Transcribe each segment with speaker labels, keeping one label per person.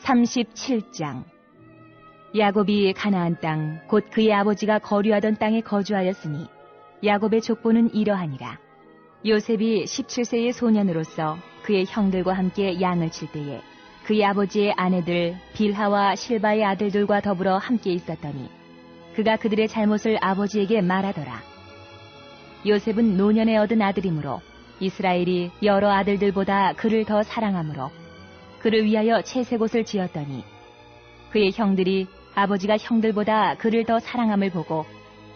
Speaker 1: 37장. 야곱이 가나안 땅, 곧 그의 아버지가 거류하던 땅에 거주하였으니 야곱의 족보는 이러하니라. 요셉이 17세의 소년으로서 그의 형들과 함께 양을 칠 때에 그의 아버지의 아내들 빌하와 실바의 아들들과 더불어 함께 있었더니 그가 그들의 잘못을 아버지에게 말하더라. 요셉은 노년에 얻은 아들이므로 이스라엘이 여러 아들들보다 그를 더 사랑하므로 그를 위하여 채색옷을 지었더니 그의 형들이 아버지가 형들보다 그를 더 사랑함을 보고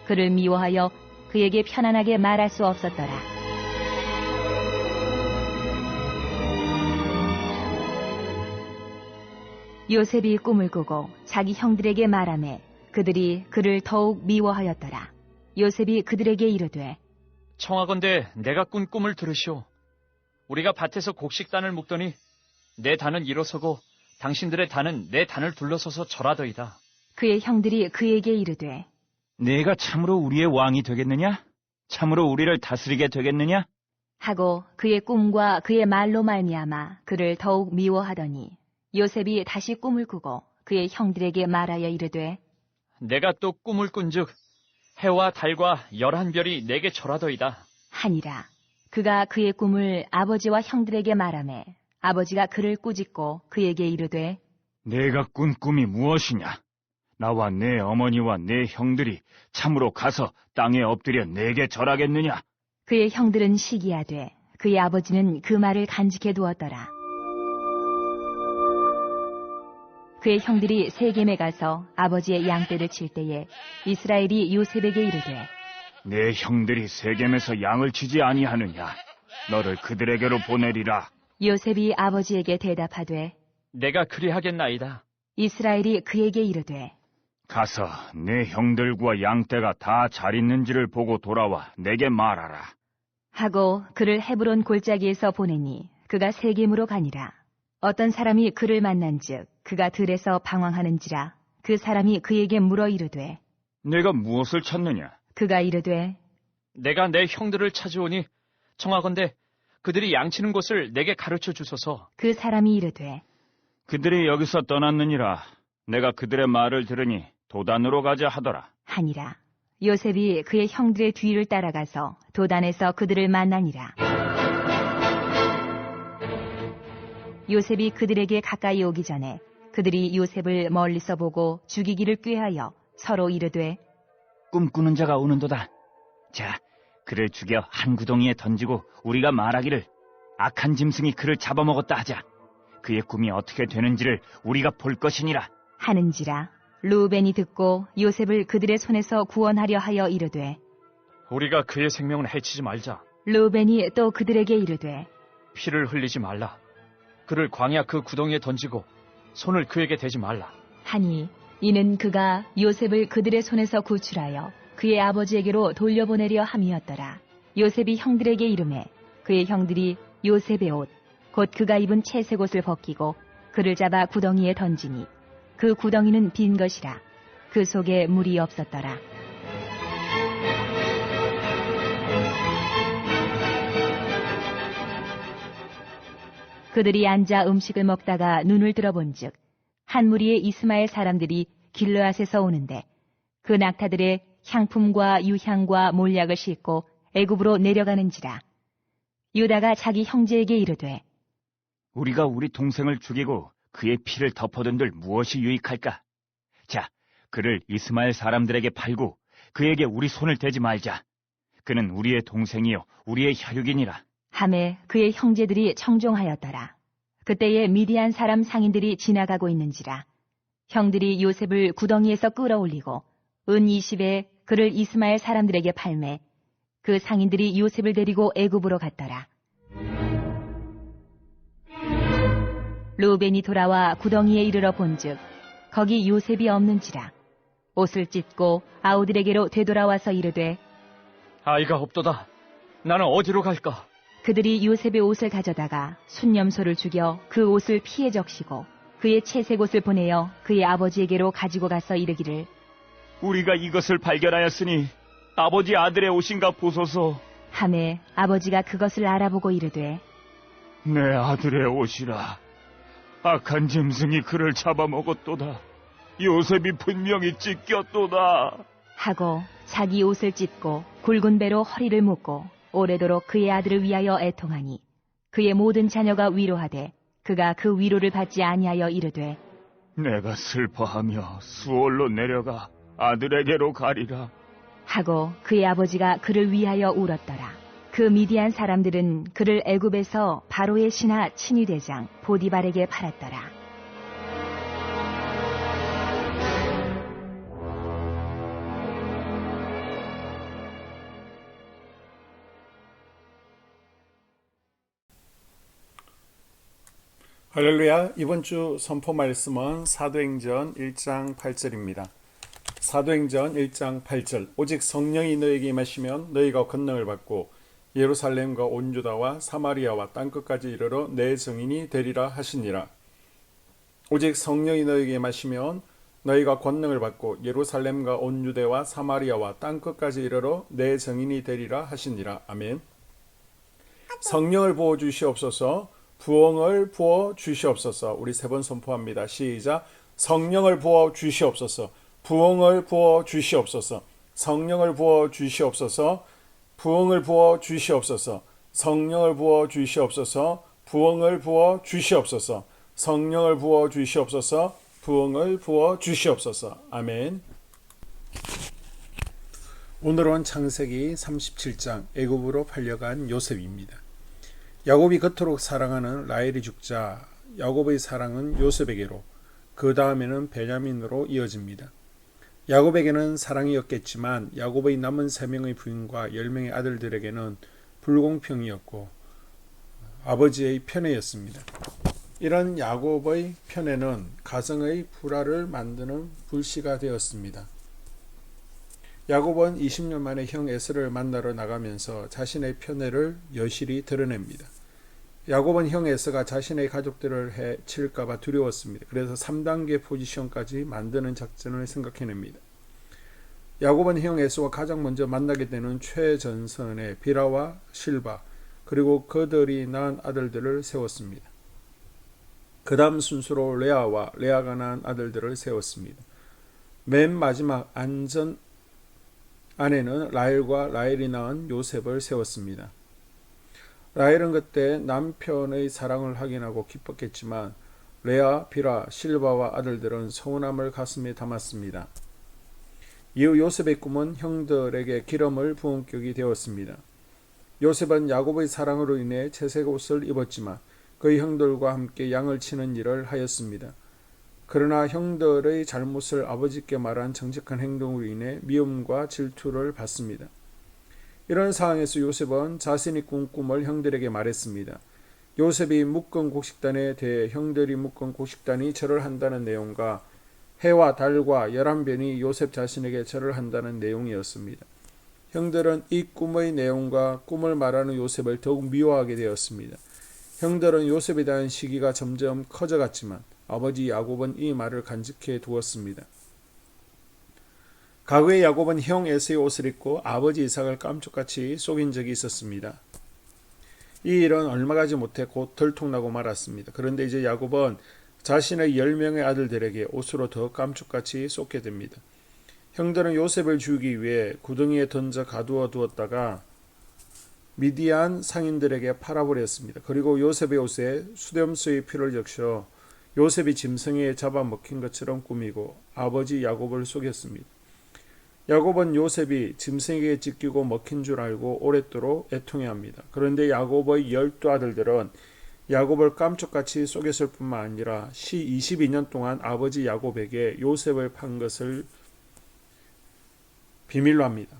Speaker 1: 그를 미워하여 그에게 편안하게 말할 수 없었더라. 요셉이 꿈을 꾸고 자기 형들에게 말하매 그들이 그를 더욱 미워하였더라. 요셉이 그들에게 이르되
Speaker 2: 청하건대 내가 꾼 꿈을 들으시오. 우리가 밭에서 곡식단을 묶더니 내 단은 일어서고 당신들의 단은 내 단을 둘러서서 절하더이다.
Speaker 1: 그의 형들이 그에게 이르되
Speaker 3: 네가 참으로 우리의 왕이 되겠느냐? 참으로 우리를 다스리게 되겠느냐?
Speaker 1: 하고 그의 꿈과 그의 말로 말미암아 그를 더욱 미워하더니 요셉이 다시 꿈을 꾸고 그의 형들에게 말하여 이르되
Speaker 2: 내가 또 꿈을 꾼즉 해와 달과 11별이 내게 절하더이다.
Speaker 1: 하니라. 그가 그의 꿈을 아버지와 형들에게 말하매 아버지가 그를 꾸짖고 그에게 이르되
Speaker 3: 내가 꾼 꿈이 무엇이냐? 나와 내 어머니와 내 형들이 참으로 가서 땅에 엎드려 내게 절하겠느냐?
Speaker 1: 그의 형들은 시기하되 그의 아버지는 그 말을 간직해 두었더라. 그의 형들이 세겜에 가서 아버지의 양떼를 칠 때에 이스라엘이 요셉에게 이르되
Speaker 3: 내 형들이 세겜에서 양을 치지 아니하느냐? 너를 그들에게로 보내리라.
Speaker 1: 요셉이 아버지에게 대답하되
Speaker 2: 내가 그리하겠나이다.
Speaker 1: 이스라엘이 그에게 이르되
Speaker 3: 가서 내 형들과 양떼가 다 잘 있는지를 보고 돌아와 내게 말하라.
Speaker 1: 하고 그를 헤브론 골짜기에서 보내니 그가 세겜으로 가니라. 어떤 사람이 그를 만난즉 그가 들에서 방황하는지라 그 사람이 그에게 물어 이르되
Speaker 3: 내가 무엇을 찾느냐?
Speaker 1: 그가 이르되
Speaker 2: 내가 내 형들을 찾으오니 청하건대 그들이 양치는 곳을 내게 가르쳐 주소서.
Speaker 1: 그 사람이 이르되
Speaker 3: 그들이 여기서 떠났느니라. 내가 그들의 말을 들으니 도단으로 가자 하더라.
Speaker 1: 하니라. 요셉이 그의 형들의 뒤를 따라가서 도단에서 그들을 만나니라. 요셉이 그들에게 가까이 오기 전에 그들이 요셉을 멀리서 보고 죽이기를 꾀하여 서로 이르되
Speaker 3: 꿈꾸는 자가 오는도다. 자, 그를 죽여 한 구덩이에 던지고 우리가 말하기를 악한 짐승이 그를 잡아먹었다 하자. 그의 꿈이 어떻게 되는지를 우리가 볼 것이니라.
Speaker 1: 하는지라. 루벤이 듣고 요셉을 그들의 손에서 구원하려 하여 이르되
Speaker 2: 우리가 그의 생명을 해치지 말자.
Speaker 1: 루벤이 또 그들에게 이르되
Speaker 2: 피를 흘리지 말라. 그를 광야 그 구덩이에 던지고 손을 그에게 대지 말라.
Speaker 1: 하니 이는 그가 요셉을 그들의 손에서 구출하여 그의 아버지에게로 돌려보내려 함이었더라. 요셉이 형들에게 이르매 그의 형들이 요셉의 옷 곧 그가 입은 채색 옷을 벗기고 그를 잡아 구덩이에 던지니 그 구덩이는 빈 것이라. 그 속에 물이 없었더라. 그들이 앉아 음식을 먹다가 눈을 들어본즉 한 무리의 이스마엘 사람들이 길르앗에서 오는데 그 낙타들의 향품과 유향과 몰약을 싣고 애굽으로 내려가는지라. 유다가 자기 형제에게 이르되
Speaker 3: 우리가 우리 동생을 죽이고 그의 피를 덮어둔들 무엇이 유익할까? 자, 그를 이스마엘 사람들에게 팔고 그에게 우리 손을 대지 말자. 그는 우리의 동생이요 우리의 혈육이니라.
Speaker 1: 하매 그의 형제들이 청종하였더라. 그때에 미디안 사람 상인들이 지나가고 있는지라. 형들이 요셉을 구덩이에서 끌어올리고 은 20에 그를 이스마엘 사람들에게 팔매 그 상인들이 요셉을 데리고 애굽으로 갔더라. 루벤이 돌아와 구덩이에 이르러 본즉 거기 요셉이 없는지라. 옷을 찢고 아우들에게로 되돌아와서 이르되
Speaker 2: 아이가 없도다. 나는 어디로 갈까?
Speaker 1: 그들이 요셉의 옷을 가져다가 순념소를 죽여 그 옷을 피에 적시고 그의 채색 옷을 보내어 그의 아버지에게로 가지고 가서 이르기를
Speaker 3: 우리가 이것을 발견하였으니 아버지 아들의 옷인가 보소서.
Speaker 1: 하매 아버지가 그것을 알아보고 이르되
Speaker 3: 내 아들의 옷이라. 악한 짐승이 그를 잡아먹었도다. 요셉이 분명히 찢겼도다.
Speaker 1: 하고 자기 옷을 찢고 굵은 배로 허리를 묶고 오래도록 그의 아들을 위하여 애통하니 그의 모든 자녀가 위로하되 그가 그 위로를 받지 아니하여 이르되
Speaker 3: 내가 슬퍼하며 수월로 내려가 아들에게로 가리라.
Speaker 1: 하고 그의 아버지가 그를 위하여 울었더라. 그 미디안 사람들은 그를 애굽에서 바로의 신하 친위 대장 보디발에게 팔았더라.
Speaker 4: 할렐루야. 이번 주 선포 말씀은 사도행전 1장 8절입니다. 사도행전 1장 8절. 오직 성령이 너에게 임하시면 너희가 권능을 받고 예루살렘과 온 유다와 사마리아와 땅끝까지 이르러 내 증인이 되리라 하시니라. 오직 성령이 너에게 임하시면 너희가 권능을 받고 예루살렘과 온 유대와 사마리아와 땅끝까지 이르러 내 증인이 되리라 하시니라. 아멘. 성령을 부어 주시옵소서. 부흥을 부어 주시옵소서. 우리 세 번 선포합니다. 시작. 성령을 부어 주시옵소서. 부흥을 부어 주시옵소서. 성령을 부어 주시옵소서. 부흥을 부어 주시옵소서. 성령을 부어 주시옵소서. 부흥을 부어 주시옵소서. 성령을 부어 주시옵소서. 부흥을 부어 주시옵소서. 아멘. 오늘은 창세기 37장 애굽으로 팔려간 요셉입니다. 야곱이 그토록 사랑하는 라헬이 죽자 야곱의 사랑은 요셉에게로, 그 다음에는 베냐민으로 이어집니다. 야곱에게는 사랑이었겠지만 야곱의 남은 3명의 부인과 10명의 아들들에게는 불공평이었고 아버지의 편애였습니다. 이런 야곱의 편애는 가정의 불화를 만드는 불씨가 되었습니다. 야곱은 20년 만에 형 에서를 만나러 나가면서 자신의 편애를 여실히 드러냅니다. 야곱은 형 에서가 자신의 가족들을 해칠까봐 두려웠습니다. 그래서 3단계 포지션까지 만드는 작전을 생각해냅니다. 야곱은 형 에서와 가장 먼저 만나게 되는 최전선에 비라와 실바 그리고 그들이 낳은 아들들을 세웠습니다. 그 다음 순서로 레아와 레아가 낳은 아들들을 세웠습니다. 맨 마지막 안전 아내는 라헬과 라헬이 낳은 요셉을 세웠습니다. 라헬은 그때 남편의 사랑을 확인하고 기뻤겠지만 레아, 비라, 실바와 아들들은 서운함을 가슴에 담았습니다. 이후 요셉의 꿈은 형들에게 기름을 부은 격이 되었습니다. 요셉은 야곱의 사랑으로 인해 채색 옷을 입었지만 그의 형들과 함께 양을 치는 일을 하였습니다. 그러나 형들의 잘못을 아버지께 말한 정직한 행동으로 인해 미움과 질투를 받습니다. 이런 상황에서 요셉은 자신이 꾼 꿈을 형들에게 말했습니다. 요셉이 묶은 곡식단에 대해 형들이 묶은 곡식단이 절을 한다는 내용과 해와 달과 11변이 요셉 자신에게 절을 한다는 내용이었습니다. 형들은 이 꿈의 내용과 꿈을 말하는 요셉을 더욱 미워하게 되었습니다. 형들은 요셉에 대한 시기가 점점 커져갔지만 아버지 야곱은 이 말을 간직해 두었습니다. 과거에 야곱은 형 에서의 옷을 입고 아버지 이삭을 깜짝같이 속인 적이 있었습니다. 이 일은 얼마 가지 못해 곧 들통나고 말았습니다. 그런데 이제 야곱은 자신의 10명의 아들들에게 옷으로 더 깜짝같이 쏟게 됩니다. 형들은 요셉을 죽이기 위해 구덩이에 던져 가두어 두었다가 미디안 상인들에게 팔아버렸습니다. 그리고 요셉의 옷에 수렴수의 피를 적셔 요셉이 짐승에 잡아먹힌 것처럼 꾸미고 아버지 야곱을 속였습니다. 야곱은 요셉이 짐승에게 찢기고 먹힌 줄 알고 오랫도록 애통해합니다. 그런데 야곱의 12아들들은 야곱을 깜짝같이 속였을 뿐만 아니라 22년 동안 아버지 야곱에게 요셉을 판 것을 비밀로 합니다.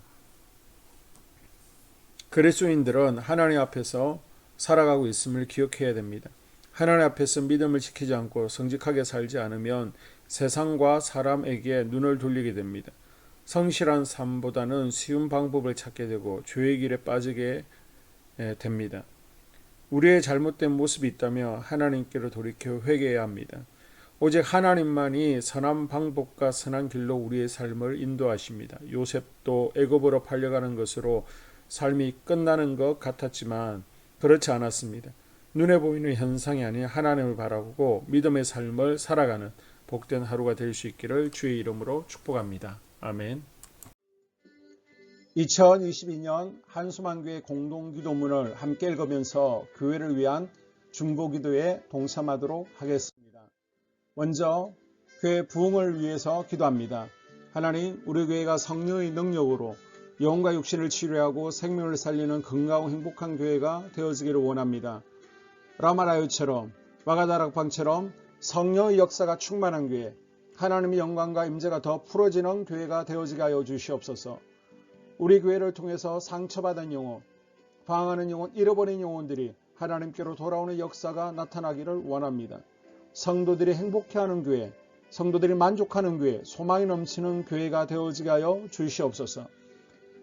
Speaker 4: 그리스도인들은 하나님 앞에서 살아가고 있음을 기억해야 됩니다. 하나님 앞에서 믿음을 지키지 않고 성직하게 살지 않으면 세상과 사람에게 눈을 돌리게 됩니다. 성실한 삶보다는 쉬운 방법을 찾게 되고 죄의 길에 빠지게 됩니다. 우리의 잘못된 모습이 있다면 하나님께로 돌이켜 회개해야 합니다. 오직 하나님만이 선한 방법과 선한 길로 우리의 삶을 인도하십니다. 요셉도 애굽으로 팔려가는 것으로 삶이 끝나는 것 같았지만 그렇지 않았습니다. 눈에 보이는 현상이 아닌 하나님을 바라보고 믿음의 삶을 살아가는 복된 하루가 될 수 있기를 주의 이름으로 축복합니다. 아멘. 2022년 한수만교회 공동기도문을 함께 읽으면서 교회를 위한 중보기도에 동참하도록 하겠습니다. 먼저 교회 부흥을 위해서 기도합니다. 하나님, 우리 교회가 성령의 능력으로 영과 육신을 치료하고 생명을 살리는 건강하고 행복한 교회가 되어지기를 원합니다. 라마라유처럼 마가다락방처럼 성령의 역사가 충만한 교회, 하나님의 영광과 임재가 더 풀어지는 교회가 되어지게 하여 주시옵소서. 우리 교회를 통해서 상처받은 영혼, 방황하는 영혼, 잃어버린 영혼들이 하나님께로 돌아오는 역사가 나타나기를 원합니다. 성도들이 행복해하는 교회, 성도들이 만족하는 교회, 소망이 넘치는 교회가 되어지게 하여 주시옵소서.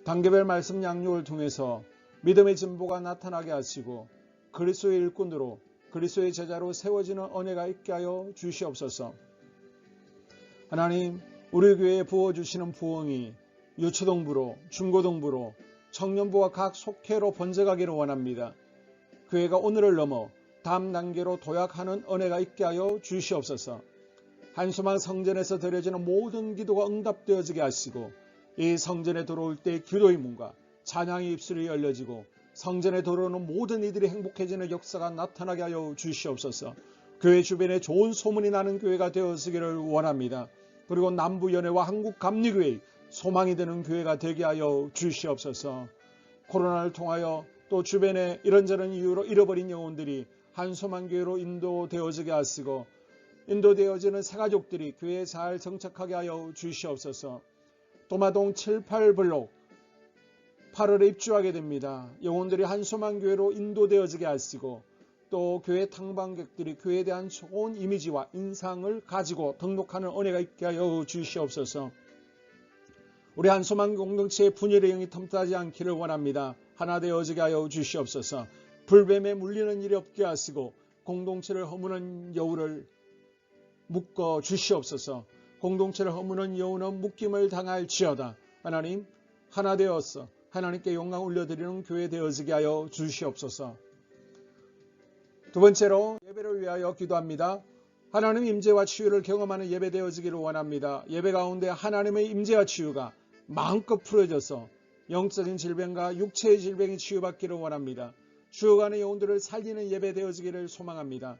Speaker 4: 단계별 말씀 양육을 통해서 믿음의 진보가 나타나게 하시고 그리스도의 일꾼으로 그리스도의 제자로 세워지는 은혜가 있게 하여 주시옵소서. 하나님, 우리 교회에 부어주시는 부흥이 유초동부로, 중고동부로, 청년부와 각 속회로 번져가기를 원합니다. 교회가 오늘을 넘어 다음 단계로 도약하는 은혜가 있게 하여 주시옵소서. 한수만 성전에서 드려지는 모든 기도가 응답되어지게 하시고 이 성전에 들어올 때 기도의 문과 찬양의 입술이 열려지고 성전에 들어오는 모든 이들이 행복해지는 역사가 나타나게 하여 주시옵소서. 교회 주변에 좋은 소문이 나는 교회가 되어지기를 원합니다. 그리고 남부연회와 한국감리교회의 소망이 되는 교회가 되게 하여 주시옵소서. 코로나를 통하여 또 주변에 이런저런 이유로 잃어버린 영혼들이 한소만교회로 인도되어지게 하시고 인도되어지는 새가족들이 교회에 잘 정착하게 하여 주시옵소서. 도마동 7, 8블록 8월에 입주하게 됩니다. 영혼들이 한소만교회로 인도되어지게 하시고 또 교회 탕방객들이 교회에 대한 좋은 이미지와 인상을 가지고 등록하는 은혜가 있게 하여 주시옵소서. 우리 한소만 공동체의 분열의 영이 틈타지 않기를 원합니다. 하나 되어지게 하여 주시옵소서. 불뱀에 물리는 일이 없게 하시고 공동체를 허무는 여우를 묶어 주시옵소서. 공동체를 허무는 여우는 묶임을 당할지어다. 하나님, 하나 되어서 하나님께 영광 올려드리는 교회 되어지게 하여 주시옵소서. 두 번째로 예배를 위하여 기도합니다. 하나님 임재와 치유를 경험하는 예배 되어지기를 원합니다. 예배 가운데 하나님의 임재와 치유가 마음껏 풀어져서 영적인 질병과 육체의 질병이 치유받기를 원합니다. 죽어가는 영혼들을 살리는 예배 되어지기를 소망합니다.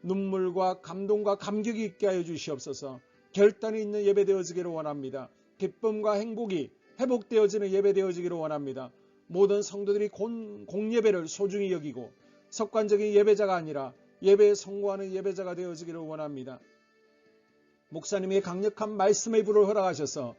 Speaker 4: 눈물과 감동과 감격이 있게 하여 주시옵소서. 결단이 있는 예배 되어지기를 원합니다. 기쁨과 행복이 회복되어지는 예배 되어지기를 원합니다. 모든 성도들이 공예배를 소중히 여기고 습관적인 예배자가 아니라 예배에 성공하는 예배자가 되어지기를 원합니다. 목사님의 강력한 말씀의 불을 허락하셔서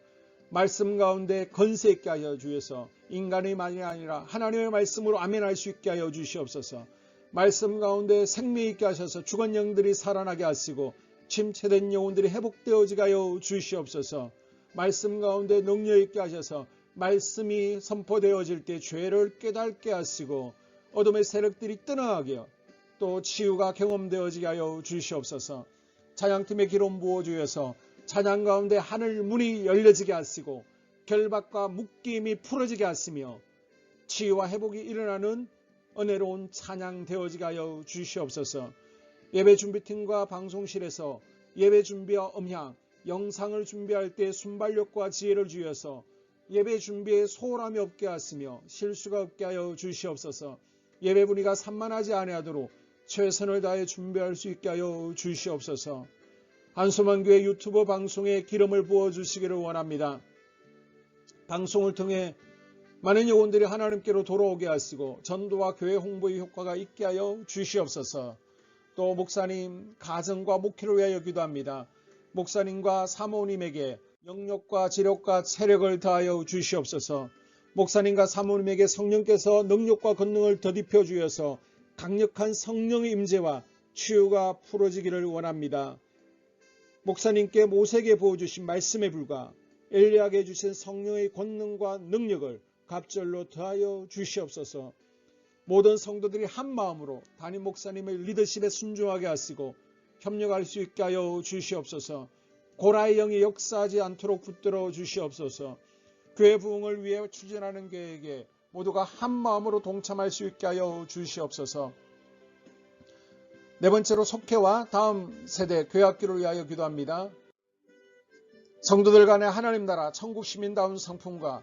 Speaker 4: 말씀 가운데 건세 있게 하여 주셔서 인간의 말이 아니라 하나님의 말씀으로 아멘할 수 있게 하여 주시옵소서. 말씀 가운데 생명 있게 하셔서 죽은 영들이 살아나게 하시고 침체된 영혼들이 회복되어지게 하여 주시옵소서. 말씀 가운데 능력 있게 하셔서 말씀이 선포되어질 때 죄를 깨닫게 하시고 어둠의 세력들이 떠나가게 또 치유가 경험되어지게 하여 주시옵소서. 찬양팀의 기름 부어주셔서 찬양 가운데 하늘 문이 열려지게 하시고 결박과 묶임이 풀어지게 하시며 치유와 회복이 일어나는 은혜로운 찬양 되어지게 하여 주시옵소서. 예배 준비팀과 방송실에서 예배 준비와 음향, 영상을 준비할 때 순발력과 지혜를 주셔서 예배 준비에 소홀함이 없게 하시며 실수가 없게 하여 주시옵소서. 예배 분위기가 산만하지 아니하도록 최선을 다해 준비할 수 있게 하여 주시옵소서. 한소만교회 유튜브 방송에 기름을 부어주시기를 원합니다. 방송을 통해 많은 영혼들이 하나님께로 돌아오게 하시고 전도와 교회 홍보의 효과가 있게 하여 주시옵소서. 또 목사님 가정과 목회를 위하여 기도합니다. 목사님과 사모님에게 영력과 지력과 체력을 다하여 주시옵소서. 목사님과 사모님에게 성령께서 능력과 권능을 더딥혀 주셔서 강력한 성령의 임재와 치유가 풀어지기를 원합니다. 목사님께 모세에게 부어주신 말씀에 불과 엘리야에게 주신 성령의 권능과 능력을 갑절로 더하여 주시옵소서. 모든 성도들이 한 마음으로 담임 목사님의 리더십에 순종하게 하시고 협력할 수 있게 하여 주시옵소서. 고라의 영이 역사하지 않도록 붙들어 주시옵소서. 교회 부흥을 위해 추진하는 교회에게 모두가 한 마음으로 동참할 수 있게 하여 주시옵소서. 네 번째로 속회와 다음 세대 교회학교를 위하여 기도합니다. 성도들 간의 하나님 나라 천국 시민다운 성품과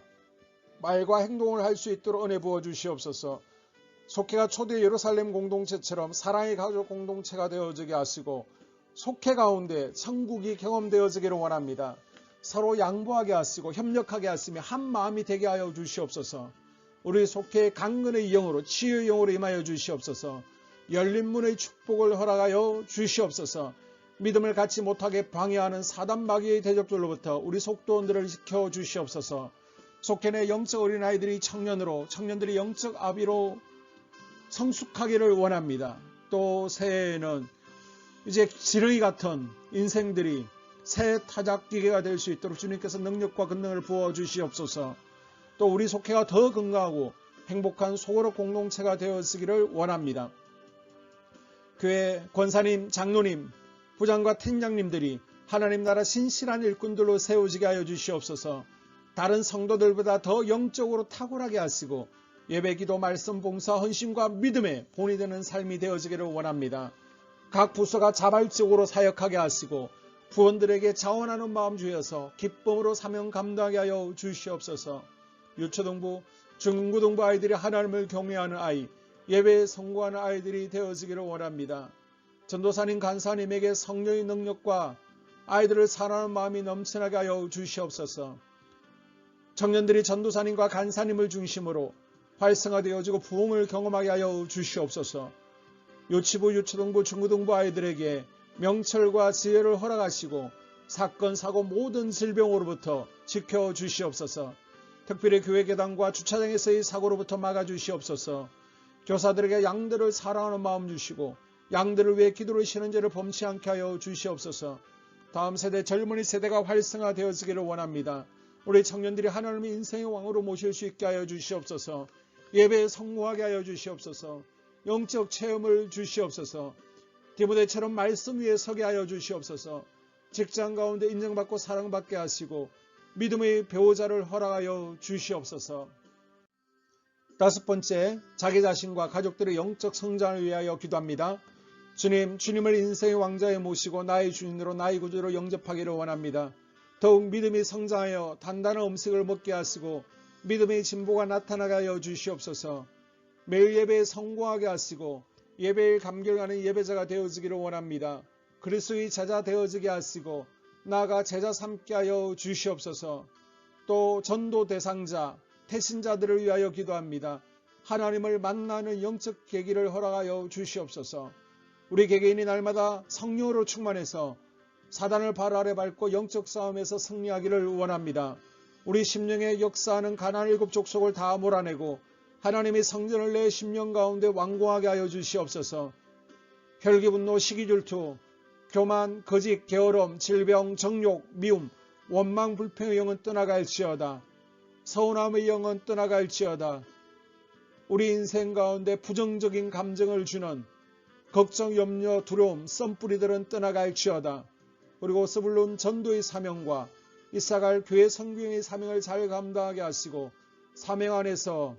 Speaker 4: 말과 행동을 할 수 있도록 은혜 부어 주시옵소서. 속회가 초대 예루살렘 공동체처럼 사랑의 가족 공동체가 되어지게 하시고 속회 가운데 천국이 경험되어지기를 원합니다. 서로 양보하게 하시고 협력하게 하시며 한 마음이 되게 하여 주시옵소서. 우리 속회의 강건의 영으로 치유의 영으로 임하여 주시옵소서. 열린 문의 축복을 허락하여 주시옵소서. 믿음을 갖지 못하게 방해하는 사단 마귀의 대적들로부터 우리 속도원들을 지켜 주시옵소서. 속회 내 영적 어린아이들이 청년들이 영적 아비로 성숙하기를 원합니다. 또 새해에는 이제 지렁이 같은 인생들이 새 타작기계가 될 수 있도록 주님께서 능력과 권능을 부어 주시옵소서. 또 우리 속회가 더 건강하고 행복한 소그룹 공동체가 되어지기를 원합니다. 교회 권사님, 장로님, 부장과 팀장님들이 하나님 나라 신실한 일꾼들로 세워지게 하여 주시옵소서. 다른 성도들보다 더 영적으로 탁월하게 하시고 예배기도 말씀 봉사 헌신과 믿음에 본이 되는 삶이 되어지기를 원합니다. 각 부서가 자발적으로 사역하게 하시고 부원들에게 자원하는 마음 주여서 기쁨으로 사명 감당하게 하여 주시옵소서. 유초등부, 중고등부 아이들이 하나님을 경외하는 아이, 예배에 성공하는 아이들이 되어지기를 원합니다. 전도사님, 간사님에게 성령의 능력과 아이들을 사랑하는 마음이 넘쳐나게 하여 주시옵소서. 청년들이 전도사님과 간사님을 중심으로 활성화되어지고 부흥을 경험하게 하여 주시옵소서. 유치부, 유초등부, 중고등부 아이들에게 명철과 지혜를 허락하시고 사건, 사고 모든 질병으로부터 지켜주시옵소서. 특별히 교회 계단과 주차장에서의 사고로부터 막아주시옵소서. 교사들에게 양들을 사랑하는 마음 주시고 양들을 위해 기도를 쉬는 죄를 범치 않게 하여 주시옵소서. 다음 세대 젊은이 세대가 활성화되어지기를 원합니다. 우리 청년들이 하나님의 인생의 왕으로 모실 수 있게 하여 주시옵소서. 예배에 성공하게 하여 주시옵소서. 영적 체험을 주시옵소서. 디모데처럼 말씀 위에 서게 하여 주시옵소서. 직장 가운데 인정받고 사랑받게 하시고 믿음의 배우자를 허락하여 주시옵소서. 다섯 번째, 자기 자신과 가족들의 영적 성장을 위하여 기도합니다. 주님을 인생의 왕자에 모시고 나의 주인으로 나의 구주로 영접하기를 원합니다. 더욱 믿음이 성장하여 단단한 음식을 먹게 하시고 믿음의 진보가 나타나게 하여 주시옵소서. 매일 예배에 성공하게 하시고 예배에 감격하는 예배자가 되어지기를 원합니다. 그리스도의 제자 되어지게 하시고 나아가 제자 삼게 하여 주시옵소서. 또 전도 대상자, 태신자들을 위하여 기도합니다. 하나님을 만나는 영적 계기를 허락하여 주시옵소서. 우리 개개인이 날마다 성령으로 충만해서 사단을 발 아래 밟고 영적 싸움에서 승리하기를 원합니다. 우리 심령에 역사하는 가나안 7 족속을 다 몰아내고 하나님의 성전을 내 심령 가운데 완공하게 하여 주시옵소서. 혈기, 분노, 시기, 질투, 교만, 거짓, 게으름, 질병, 정욕, 미움, 원망, 불평의 영은 떠나갈지어다. 서운함의 영은 떠나갈지어다. 우리 인생 가운데 부정적인 감정을 주는 걱정, 염려, 두려움, 썸뿌리들은 떠나갈지어다. 그리고 스불론 전도의 사명과 이사갈 교회 성경의 사명을 잘 감당하게 하시고 사명 안에서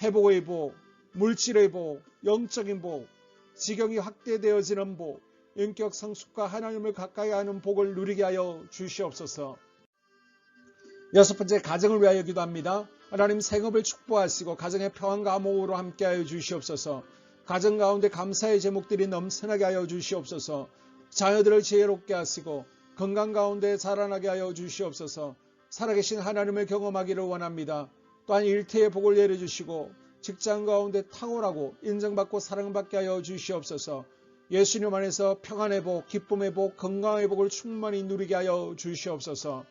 Speaker 4: 회복의 복, 물질의 복, 영적인 복, 지경이 확대되어지는 복, 인격 성숙과 하나님을 가까이 하는 복을 누리게 하여 주시옵소서. 여섯 번째, 가정을 위하여 기도합니다. 하나님 생업을 축복하시고 가정의 평안과 암호로 함께하여 주시옵소서. 가정 가운데 감사의 제목들이 넘쳐나게 하여 주시옵소서. 자녀들을 지혜롭게 하시고 건강 가운데 자라나게 하여 주시옵소서. 살아계신 하나님을 경험하기를 원합니다. 또한 일태의 복을 내려주시고 직장 가운데 탁월하고 인정받고 사랑받게 하여 주시옵소서. 예수님 안에서 평안의 복, 기쁨의 복, 건강의 복을 충만히 누리게 하여 주시옵소서.